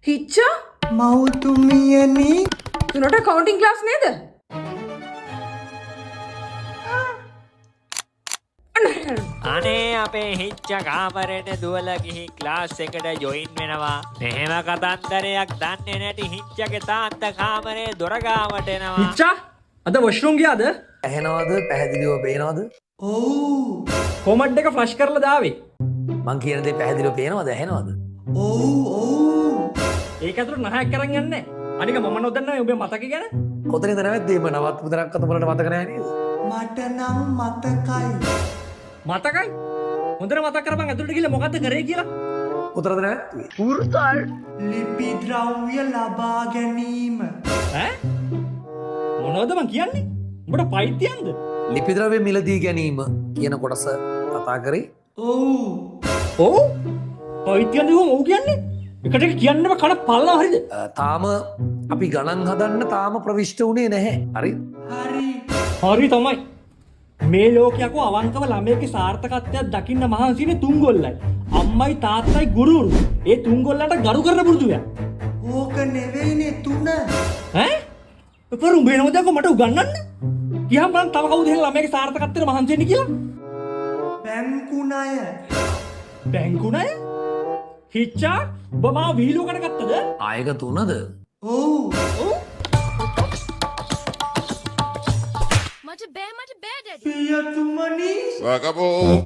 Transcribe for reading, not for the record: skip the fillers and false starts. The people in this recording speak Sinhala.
හිච්චා මව්තුමියනි තුනට කවුන්ටිං ක්ලාස් නේද? අනේ අපේ හිච්ච කාමරේට දුවලා ගිහි ක්ලාස් එකට ජොයින් වෙනවා. මෙහෙම කතන්දරයක් දන්නේ නැති හිච්චගේ තාත්තා කාමරේ දොර ගාවට එනවා. හිච්චා අද වොෂ්රූම් ගියාද? ඇහෙනවද පැහැදිලිව පේනවද? ඔව් කොමඩ් එක ෆ්ලෂ් කරලා දාවේ. මං කියන දේ පැහැදිලිව පේනවද ඇහෙනවද? ඒක ඇතුළට නහයක් කරන් යන්නේ. අනික මම නොදන්නේ ඔබේ මතක ගැන. කොතනද නැවැද්දේ මම නවත් පුතනක් අත බලන්න මතක නැහැ නේද? මට නම් මතකයි. මතකයි? හොඳට මතක් කරපන් ඇතුළට ගිහලා මොකද්ද කරේ කියලා. කොතනද නැවැද්දේ? පුරුතල් ලිපි ද්‍රව්‍ය ලබා ගැනීම. ඈ? මොනවද මං කියන්නේ? උඹට පයිතියන්ද? ලිපි ද්‍රව්‍ය මිලදී ගැනීම කියන කොටස කතා කරේ. ඔව්. පයිතියන්ද ඔව් කියන්නේ? එකට එක කියන්නම කන පල්ලා හරිද? තාම අපි ගණන් හදන්න තාම ප්‍රවිෂ්ඨ වුණේ නැහැ. හරි? හරි තමයි. මේ ලෝකයක අවංකව ළමයෙක්ගේ සාර්ථකත්වයක් දකින්න මහන්සිනේ තුන්ගොල්ලයි. අම්මයි තාත්තයි ගුරුවරු. ඒ තුන්ගොල්ලන්ට ගරු කරන පුරුදුයක්. ඕක නෙවෙයිනේ තුන. ඈ? පරු උඹේනවද මට උගන්නන්න? කියහම බලන්න තව කවුද එහෙනම් ළමයාගේ සාර්ථකත්වයට මහන්සි වෙන්නේ කියලා? බැංකු ණය. බැංකු ණය? හිච්චා ඔබ මාව විහිළුවකට ගත්තද? ආයක තුනද? ඔව්. මට බෑ ඩැඩි. පියතුමනි. Acabou.